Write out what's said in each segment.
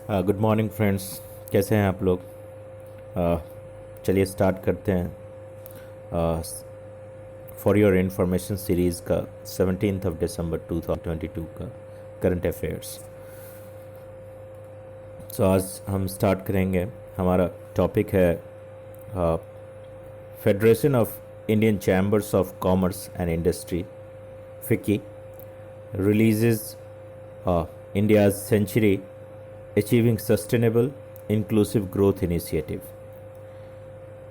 Good morning friends, कैसे हैं आप लोग। Uh, चलिए स्टार्ट करते हैं फॉर योर इंफॉर्मेशन सीरीज़ का 17 दिसंबर 2022 का करंट अफेयर्स। आज हम स्टार्ट करेंगे। हमारा टॉपिक है federation of Indian chambers of commerce and industry FICCI releases India's century achieving sustainable inclusive growth initiative.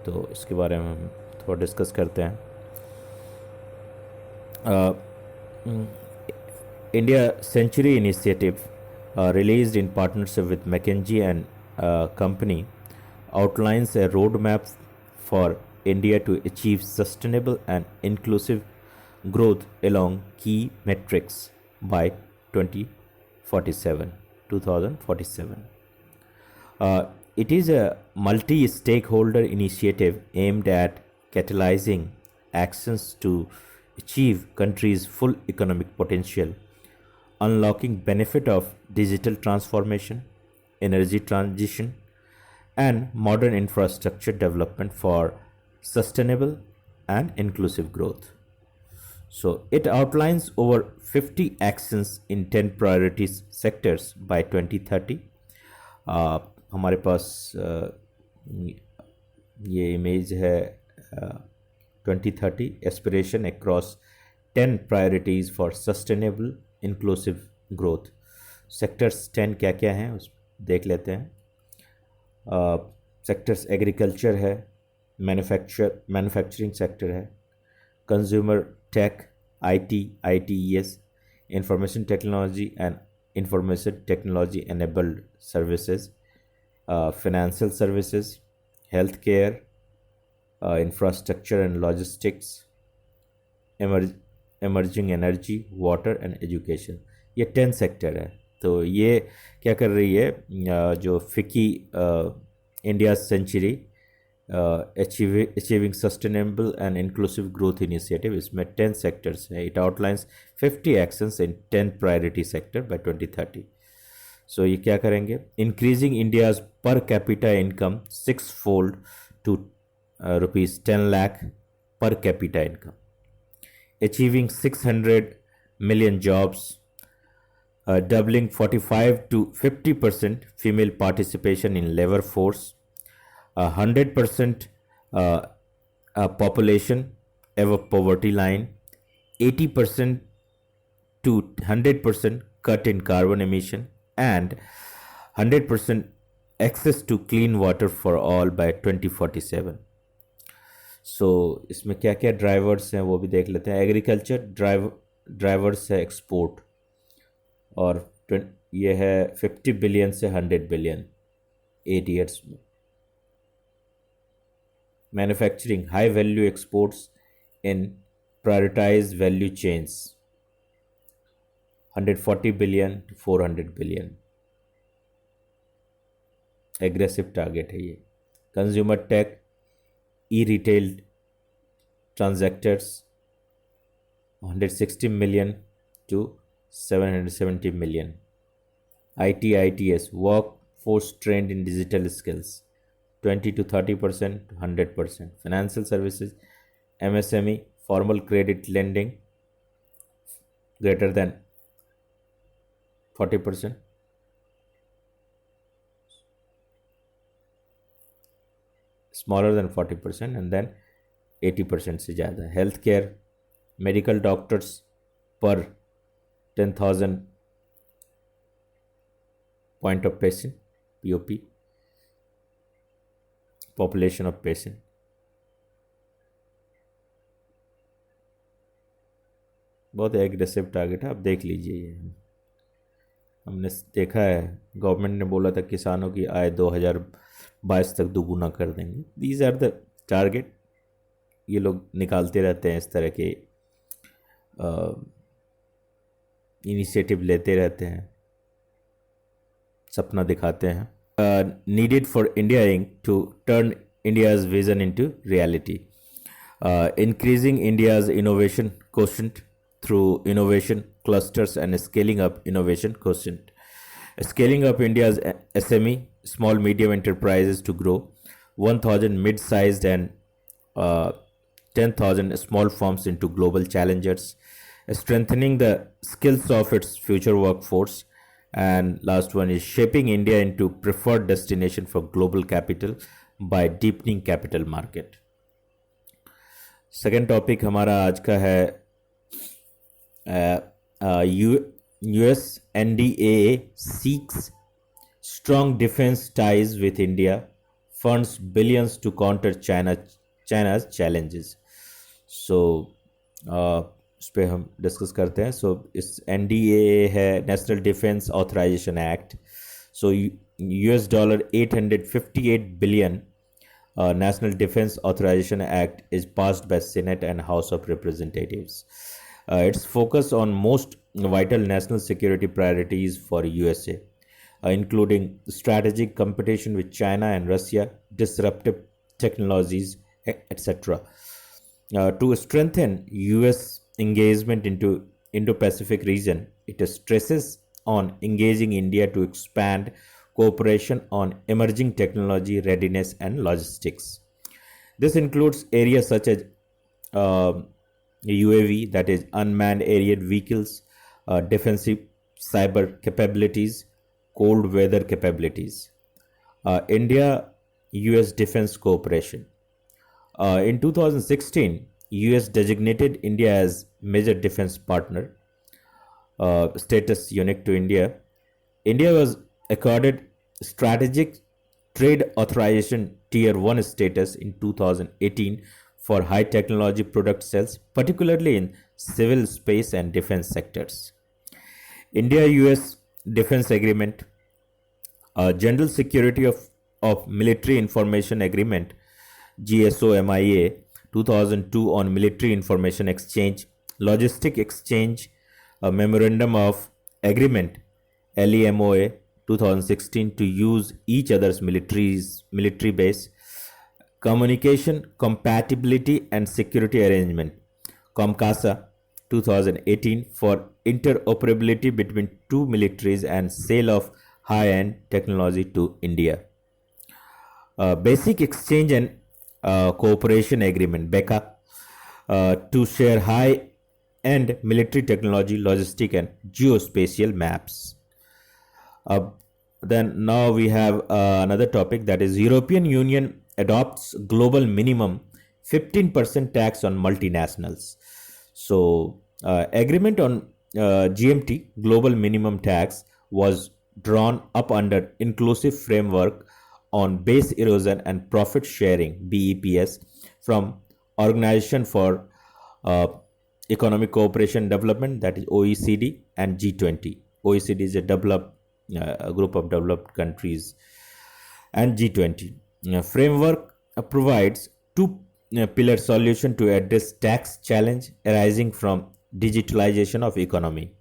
तो इसके बारे में हम थोड़ा डिस्कस करते हैं। India century initiative released in partnership with McKinsey and company outlines a roadmap for India to achieve sustainable and inclusive growth along key metrics by 2047. It is a multi-stakeholder initiative aimed at catalyzing actions to achieve country's full economic potential, unlocking benefit of digital transformation, energy transition, and modern infrastructure development for sustainable and inclusive growth. So it outlines over 50 actions in 10 priority sectors by 2030. हमारे पास ये image है 2030 aspiration across 10 priorities for sustainable inclusive growth. Sectors 10 क्या क्या हैं उस देख लेते हैं। सेक्टर्स एग्रीकल्चर है, मैन्युफैक्चरिंग सेक्टर है, consumer tech, ITES, information technology and information technology enabled services, financial services, healthcare, infrastructure and logistics, emerging energy, water and education। ये 10 सेक्टर है। तो ये क्या कर रही है, जो FICCI India century achieving sustainable and inclusive growth initiative, इसमें 10 सेक्टर्स है। It outlines 50 actions in 10 priority sector by 2030। So ये क्या करेंगे, increasing India's per capita income 6-fold to ₹10 lakh per capita income, achieving 600 million jobs, doubling 45 to 50% female participation in labor force, 100% population above poverty line, 80% to 100% cut in carbon emission, and 100% access to clean water for all by 2047। सो इसमें क्या क्या drivers हैं वो भी देख लेते हैं। Agriculture drivers है एक्सपोर्ट, और ये है 50 बिलियन से 100 बिलियन 8 ईयर्स में। Manufacturing high value exports in prioritize value chains 140 billion to 400 billion, aggressive target है ये। Consumer tech, e retail transactors 160 million to 770 million, ITES work force trained in digital skills 20 to 30% to 100%, financial services MSME formal credit lending greater than 40%, smaller than 40%, and then 80% से ज़्यादा। Health care, medical doctors पर 10,000 point of patient POP, population of patient. बहुत aggressive target है, आप देख लीजिए। ये हमने देखा है, गवर्नमेंट ने बोला था किसानों की आय 2022 तक दोगुना कर देंगे। These are the target. ये लोग निकालते रहते हैं, इस तरह के इनिशिएटिव लेते रहते हैं, सपना दिखाते हैं। Needed for India Inc to turn India's vision into reality, increasing India's innovation quotient through innovation clusters and scaling up innovation quotient, Scaling up India's SME, small medium enterprises to grow 1,000 mid-sized and uh, 10,000 small firms into global challengers, strengthening the skills of its future workforce. And last one is shaping India into preferred destination for global capital by deepening capital market. Second topic हमारा आज का है US NDAA seeks strong defense ties with India, funds billions to counter China's challenges. So इस पे हम discuss करते हैं. सो इस NDAA है national defence authorisation act. So $858 billion National Defense Authorization Act is passed by Senate and House of Representatives. Its focus on most vital national security priorities for USA, including strategic competition with China and Russia, disruptive technologies, etc. To strengthen US engagement into Indo-Pacific region, it stresses on engaging India to expand cooperation on emerging technology readiness and logistics. This includes areas such as UAV, that is unmanned aerial vehicles, defensive cyber capabilities, cold weather capabilities. India US defense cooperation. In 2016, US designated India as major defense partner, status unique to India. India was accorded strategic trade authorization tier 1 status in 2018 for high technology product sales, particularly in civil space and defense sectors. India US defense agreement, general security of military information agreement, GSOMIA 2002 on military information exchange, logistic exchange, memorandum of agreement, LEMOA 2016 to use each other's military base, communication compatibility and security arrangement, COMCASA 2018 for interoperability between two militaries and sale of high-end technology to India. Basic exchange and cooperation agreement, BECA, to share high-end military technology, logistic and geospatial maps. Then now we have another topic, that is European Union adopts global minimum 15% tax on multinationals. So agreement on GMT, global minimum tax, was drawn up under inclusive framework on base erosion and profit sharing, BEPS, from Organization for Economic Cooperation and Development, that is OECD, and G20. OECD is a group of developed countries, and G20. Framework provides two pillar solution to address tax challenge arising from digitalization of economy.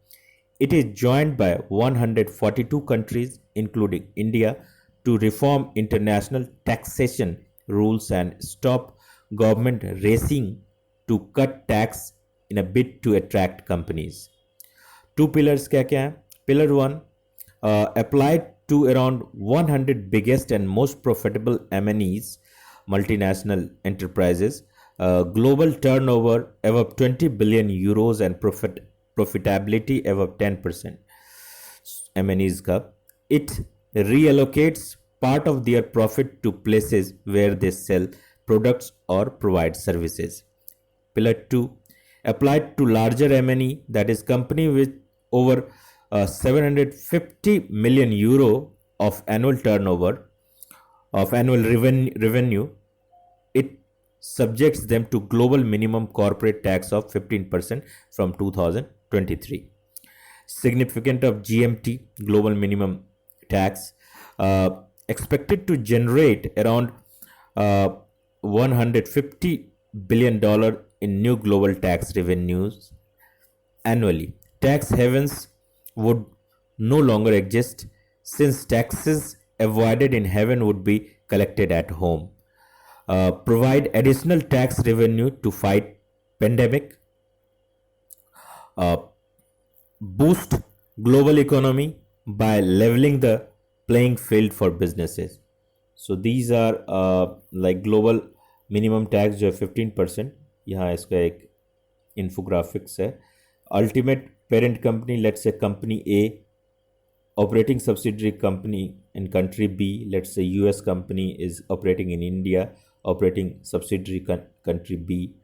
It is joined by 142 countries, including India, to reform international taxation rules and stop government racing to cut tax in a bid to attract companies. Two pillars क्या क्या हैं? Pillar 1, applied to around 100 biggest and most profitable MNEs, multinational enterprises, global turnover above 20 billion euros and profitability above 10%. MNEs का, it reallocates part of their profit to places where they sell products or provide services. Pillar 2, applied to larger MNE, that is company with over 750 million euro of annual turnover, of annual revenue. It subjects them to global minimum corporate tax of 15% from 2023. Significant of GMT, global minimum tax, expected to generate around $150 billion in new global tax revenues annually. Tax havens would no longer exist, since taxes avoided in heaven would be collected at home. Provide additional tax revenue to fight pandemic. Boost global economy by leveling the playing field for businesses. So these are like global minimum tax जो है 15%. यहाँ इसका एक infographics है. Ultimate parent company, let's say company A, operating subsidiary company in country B, let's say US company is operating in India, operating subsidiary country B.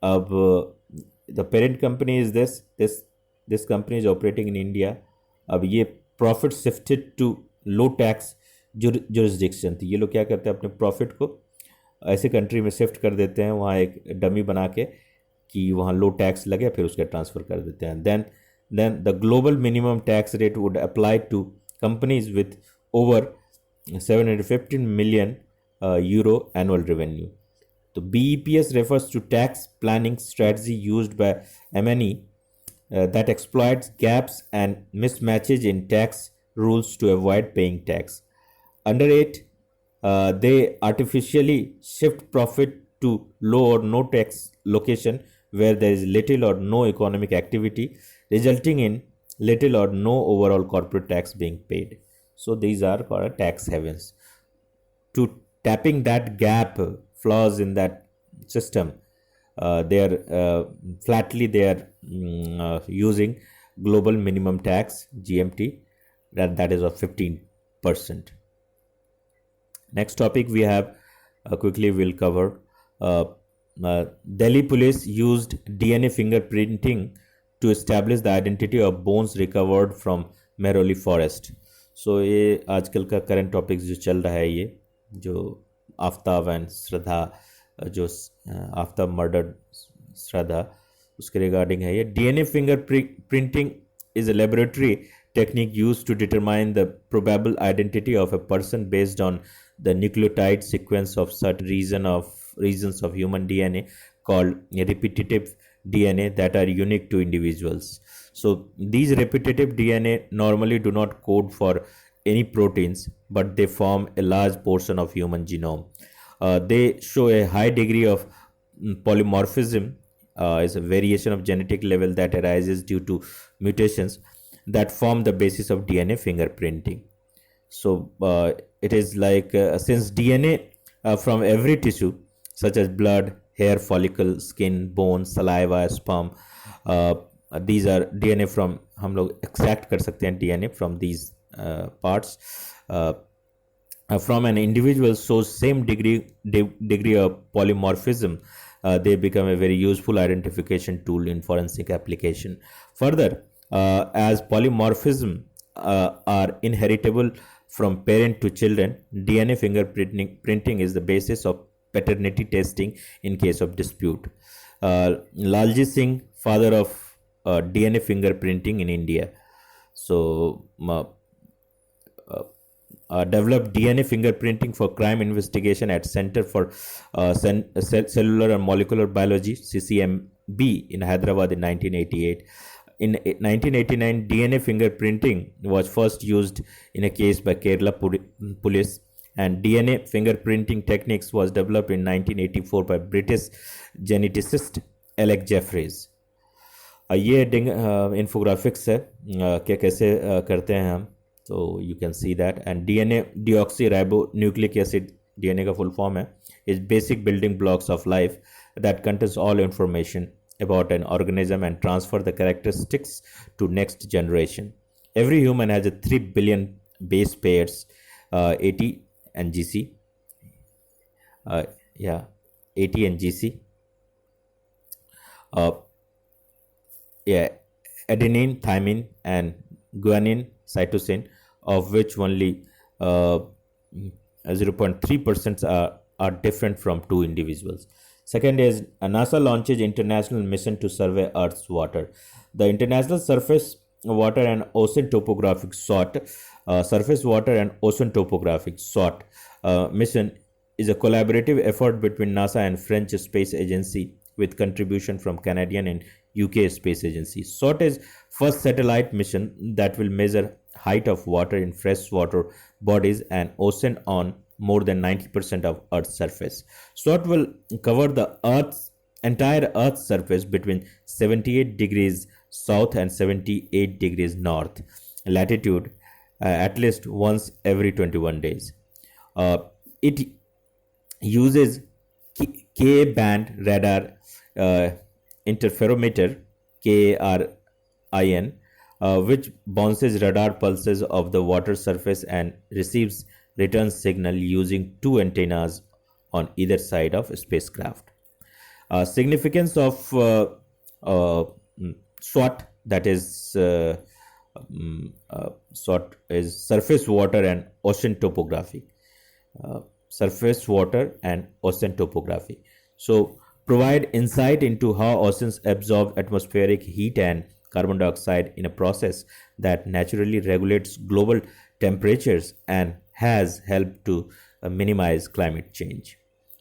The parent company is this company is operating in India. अब ये profit shifted to low tax jurisdiction थी. ये लोग क्या करते हैं, अपने profit को ऐसे कंट्री में शिफ्ट कर देते हैं, वहाँ एक डमी बना के कि वहाँ लो टैक्स लगे, फिर उसका ट्रांसफ़र कर देते हैं. Then the global minimum tax rate would apply to companies with over 715 million euro annual revenue. The BEPS refers to tax planning strategy used by MNE that exploits gaps and mismatches in tax rules to avoid paying tax. Under it, they artificially shift profit to low or no tax location where there is little or no economic activity, resulting in little or no overall corporate tax being paid. So these are called tax havens. To tapping that gap, flaws in that system, they are using global minimum tax GMT that is of 15%. Next topic we have, quickly we'll cover. Delhi police used DNA fingerprinting to establish the identity of bones recovered from Mehrauli forest. So ये आजकल का current topics जो चल रहा है, ये जो Aftab and श्रद्धा, जो आफ्ताब मर्डर श्रद्धा, उसके रिगार्डिंग है ये. DNA finger printing is a laboratory technique used to determine the probable identity of a person based on the nucleotide sequence of certain regions of human DNA called repetitive DNA that are unique to individuals. So these repetitive DNA normally do not code for any proteins, but they form a large portion of human genome. They show a high degree of polymorphism, is a variation of genetic level that arises due to mutations that form the basis of DNA fingerprinting. So it is like since DNA from every tissue such as blood, hair follicle, skin, bone, saliva, sperm, these are DNA from, हम लोग extract कर सकते हैं DNA from these parts from an individual shows same degree of polymorphism. They become a very useful identification tool in forensic application. Further, as polymorphism are inheritable from parent to children, DNA fingerprinting is the basis of paternity testing in case of dispute. Lalji Singh, father of DNA fingerprinting in India, so developed DNA fingerprinting for crime investigation at Center for Cellular and Molecular Biology (CCMB) in Hyderabad in 1988. In 1989, DNA fingerprinting was first used in a case by Kerala police, and DNA fingerprinting techniques was developed in 1984 by British geneticist Alec Jeffreys. ये infographics है कि कैसे करते हैं हम, so you can see that. And DNA deoxyribonucleic acid, DNA का full form है, is basic building blocks of life that contains all information about an organism and transfer the characteristics to next generation. Every human has a 3 billion base pairs, AT and GC. AT and GC. Adenine, thymine, and guanine, cytosine, of which only 0.3% are different from two individuals. Second is NASA launches international mission to survey Earth's water. The International Surface Water and Ocean Topographic Surface Water and Ocean Topographic SWOT mission is a collaborative effort between NASA and French Space Agency with contribution from Canadian and UK Space Agency. SWOT is first satellite mission that will measure height of water in freshwater bodies and ocean on more than 90% of Earth's surface. SWOT will cover the entire Earth's surface between 78 degrees south and 78 degrees north latitude at least once every 21 days. It uses K-band radar uh, interferometer KRIN, which bounces radar pulses of the water surface and receives return signal using two antennas on either side of a spacecraft. Significance of uh, SWOT, that is SWOT is surface water and ocean topography. Surface water and ocean topography. So, provide insight into how oceans absorb atmospheric heat and carbon dioxide in a process that naturally regulates global temperatures and has helped to minimize climate change.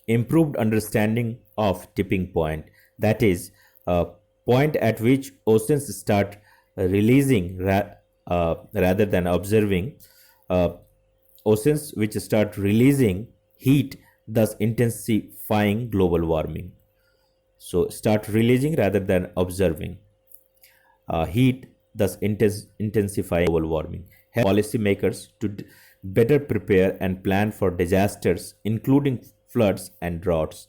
Improved understanding of tipping point, that is, a point at which oceans start releasing rather than observing, uh, oceans which start releasing heat, thus intensifying global warming. So, start releasing rather than observing heat, thus intensifying global warming. Help policymakers to better prepare and plan for disasters, including floods and droughts.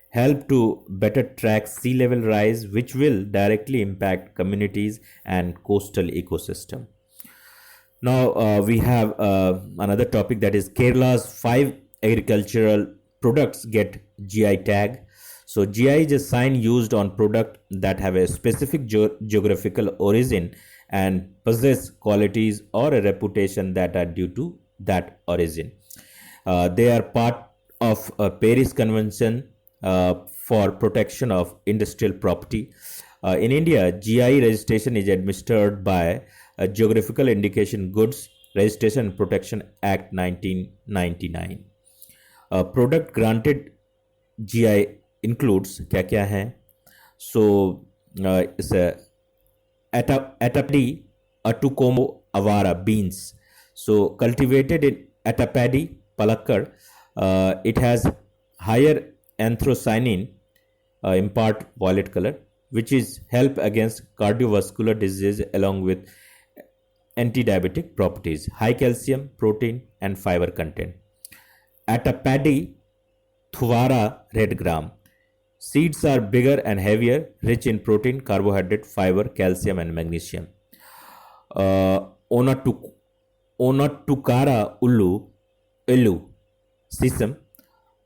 Help to better track sea level rise, which will directly impact communities and coastal ecosystem. Now we have another topic, that is Kerala's five agricultural products get GI tag. So GI is a sign used on product that have a specific geographical origin and possess qualities or a reputation that are due to that origin. They are part of a Paris Convention for protection of industrial property. In India, GI registration is administered by Geographical Indication Goods Registration and Protection Act 1999. Product granted GI includes क्या क्या है? So it's a Atapadi Atukomo Avara beans. So cultivated in Atapadi, Palakkad, it has higher anthocyanin, impart violet color, which is help against cardiovascular disease along with anti-diabetic properties, high calcium, protein, and fiber content. Atapadi Thuvara red gram. Seeds are bigger and heavier, rich in protein, carbohydrate, fiber, calcium, and magnesium. Onatukara Ulu sesame,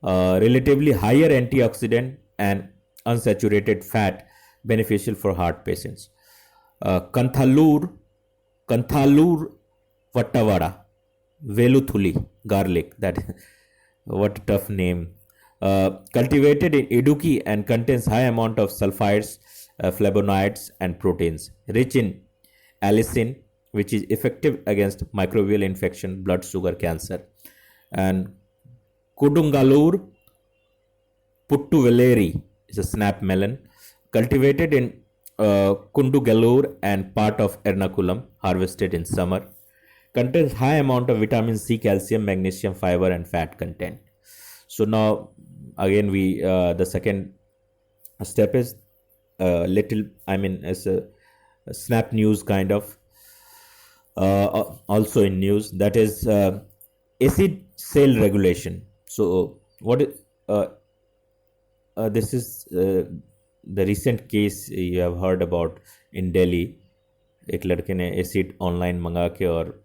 relatively higher antioxidant and unsaturated fat, beneficial for heart patients. Kanthalur Vattavada, Veluthuli, garlic. That what a tough name. Cultivated in Idukki and contains high amount of sulfides, flavonoids, and proteins. Rich in allicin, which is effective against microbial infection, blood sugar, cancer. And Kudungalur Puttuveleri is a snap melon, cultivated in Kundugalur and part of Ernakulam, harvested in summer. Contains high amount of vitamin C, calcium, magnesium, fiber, and fat content. So now again we the second step is little, I mean, as a snap news kind of, also in news, that is acid sale regulation. So what is this is the recent case you have heard about in Delhi. एक लड़के ने acid online मंगा के और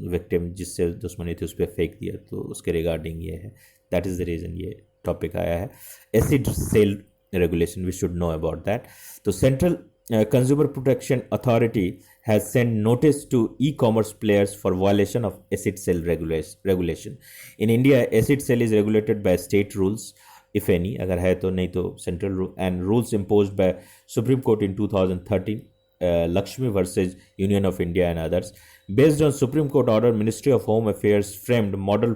victim जिससे दुश्मनी थी उस पर फेंक दिया, तो उसके रिगार्डिंग ये है, दैट इज़ द रीज़न ये टॉपिक आया है. Acid sale regulation, we should know about that. So Central Consumer Protection Authority has sent notice to e-commerce players for violation of acid sale regulation. In India, acid sale is regulated by state rules, if any, अगर है तो, नहीं तो central rule, and rules imposed by Supreme Court in 2013, Lakshmi versus Union of India and others. Based on Supreme Court order, Ministry of Home Affairs framed model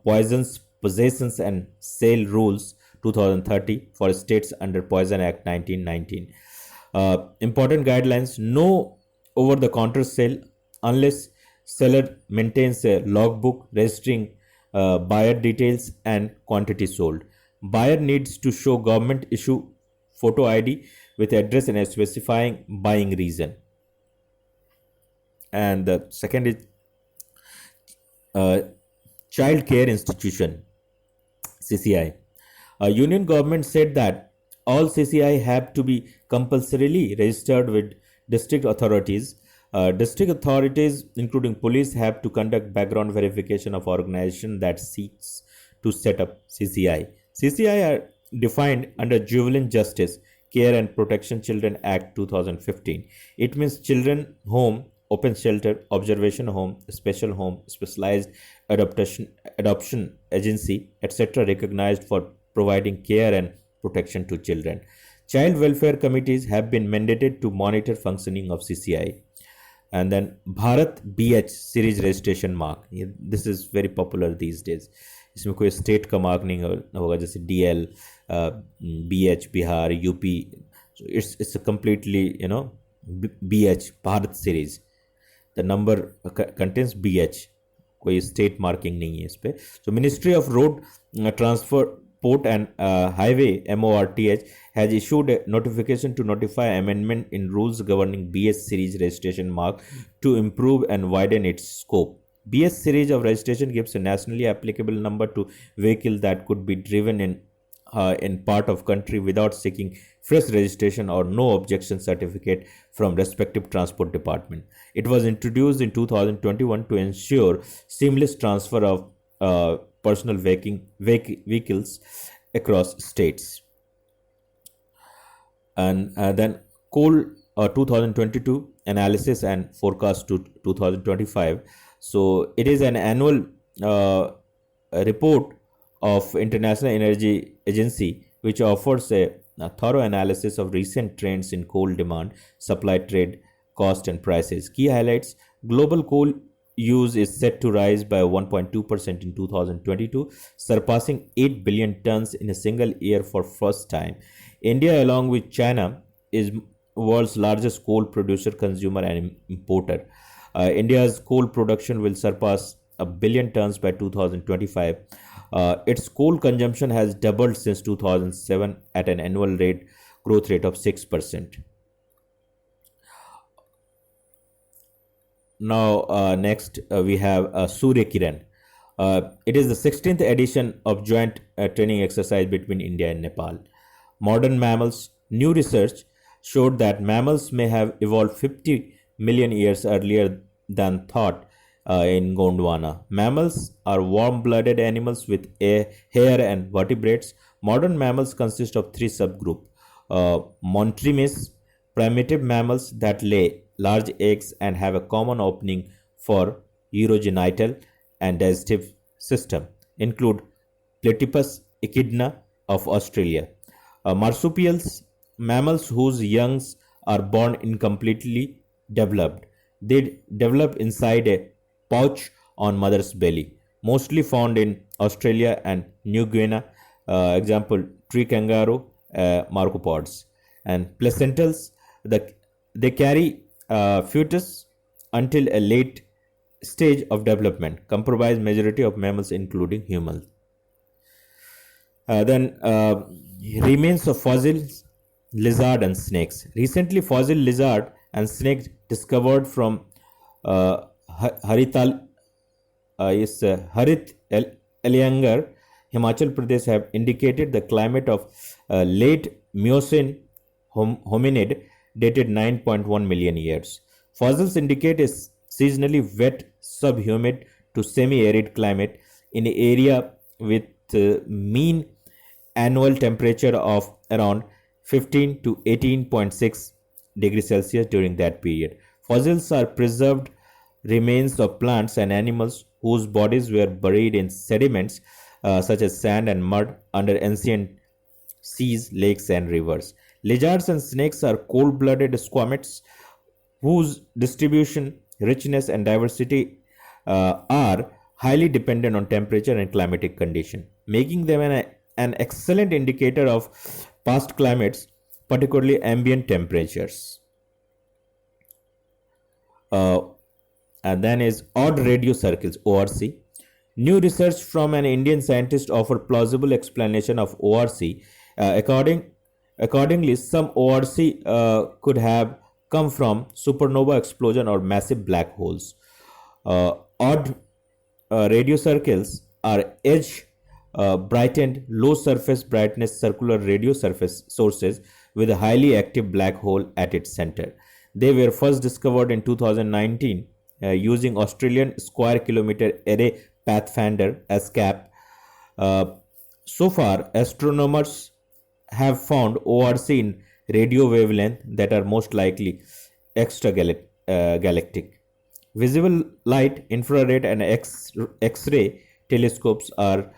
poisons, possessions and sale rules 2030 for states under Poison Act 1919. Important guidelines: no over-the-counter sale unless seller maintains a logbook registering buyer details and quantity sold. Buyer needs to show government issue photo ID with address and specifying buying reason. And the second is uh, child care institution CCI. Union government said that all CCI have to be compulsorily registered with district authorities. District authorities, including police, have to conduct background verification of organization that seeks to set up CCI. CCI are defined under Juvenile Justice Care and Protection Children Act 2015. It means children home, open shelter, observation home, special home, specialized adoption agency, etc., recognized for providing care and protection to children. Child welfare committees have been mandated to monitor functioning of CCI. And then Bharat BH series registration mark. This is very popular these days. इसमें कोई state का mark नहीं होगा, जैसे DL, BH Bihar, UP. So it's a completely BH Bharat series. The number contains BH. कोई state marking नहीं है इस पे. So Ministry of Road Transport Port and Highway MORTH has issued a notification to notify amendment in rules governing BS series registration mark to improve and widen its scope. BS series of registration gives a nationally applicable number to vehicle that could be driven in part of country without seeking fresh registration or no objection certificate from respective transport department. It was introduced in 2021 to ensure seamless transfer of personal vehicles across states. And then coal 2022 analysis and forecast to 2025. So it is an annual report of International Energy Agency which offers a thorough analysis of recent trends in coal demand, supply, trade, cost and prices. Key highlights: global coal use is set to rise by 1.2% in 2022, surpassing 8 billion tons in a single year for first time. India, along with China, is world's largest coal producer, consumer and importer. India's coal production will surpass a billion tons by 2025. Its coal consumption has doubled since 2007 at an annual growth rate of 6%. Now, next we have Surya Kiran. It is the 16th edition of joint training exercise between India and Nepal. Modern mammals. New research showed that mammals may have evolved 50 million years earlier than thought in Gondwana. Mammals are warm-blooded animals with hair and vertebrates. Modern mammals consist of three subgroups. Monotremes, primitive mammals that lay large eggs and have a common opening for urogenital and digestive system, include Platypus echidna of Australia. Marsupials, mammals whose youngs are born incompletely developed. They develop inside a pouch on mother's belly, mostly found in Australia and New Guinea. Example, tree kangaroo, marcopods. And placentals, they carry fetus until a late stage of development, comprise majority of mammals including humans. Then remains of fossils, lizard and snakes. Recently, fossil lizard and snakes discovered from Harit Aliyangar, Himachal Pradesh have indicated the climate of late Miocene hominid dated 9.1 million years. Fossils indicate a seasonally wet, subhumid to semi-arid climate in an area with mean annual temperature of around 15 to 18.6 degrees Celsius during that period. Fossils are preserved remains of plants and animals whose bodies were buried in sediments such as sand and mud under ancient seas, lakes, and rivers. Lizards and snakes are cold-blooded squamates whose distribution, richness, and diversity are highly dependent on temperature and climatic condition, making them an excellent indicator of past climates, particularly ambient temperatures. And then is odd radio circles, ORC. New research from an Indian scientist offer plausible explanation of ORC. Accordingly, some ORC could have come from supernova explosion or massive black holes. Odd radio circles are edge brightened, low surface brightness circular radio surface sources with a highly active black hole at its center. They were first discovered in 2019 using Australian Square Kilometre Array Pathfinder (SCAP). Uh, so far, astronomers have found ORC in radio wavelength that are most likely extragalactic. Visible light, infrared, and X-ray telescopes are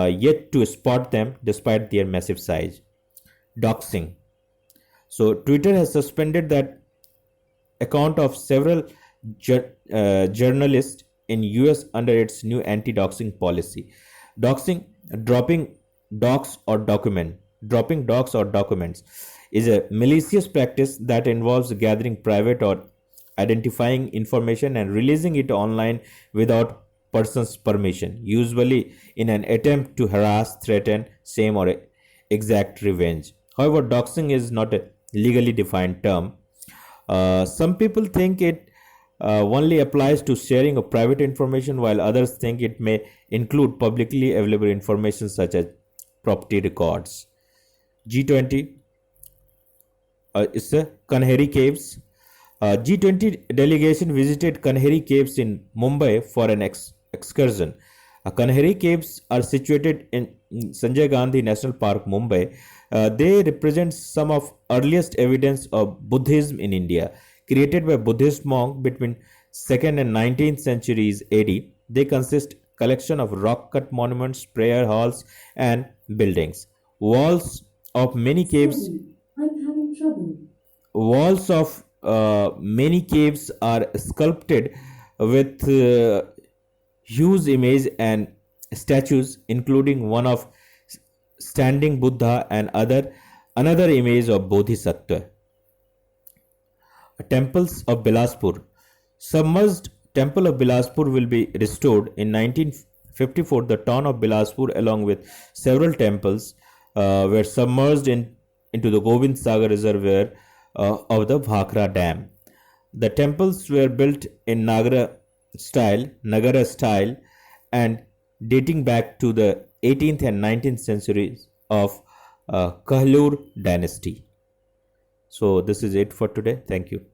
yet to spot them despite their massive size. Doxing. So, Twitter has suspended that account of several journalists in US under its new anti-doxing policy. Doxing, dropping dropping docs or documents is a malicious practice that involves gathering private or identifying information and releasing it online without person's permission, usually in an attempt to harass, threaten, shame, or exact revenge. However, doxing is not a legally defined term. Some people think it only applies to sharing of private information, while others think it may include publicly available information such as property records. G20 is the Kanheri Caves. G20 delegation visited Kanheri Caves in Mumbai for an excursion. Kanheri Caves are situated in Sanjay Gandhi National Park, Mumbai. They represent some of earliest evidence of Buddhism in India. Created by Buddhist monk between 2nd and 19th centuries AD, they consist collection of rock-cut monuments, prayer halls, and buildings. Walls of many caves. I'm having trouble. Walls of many caves are sculpted with huge images and statues, including one of standing Buddha and another image of Bodhisattva. Temples of Bilaspur. Submerged Temple of Bilaspur will be restored in 1954. The town of Bilaspur, along with several temples, were submerged into the Gobind Sagar Reservoir of the Bhakra Dam. The temples were built in Nagara style, and dating back to the 18th and 19th centuries of Kahlur dynasty. So this is it for today. Thank you.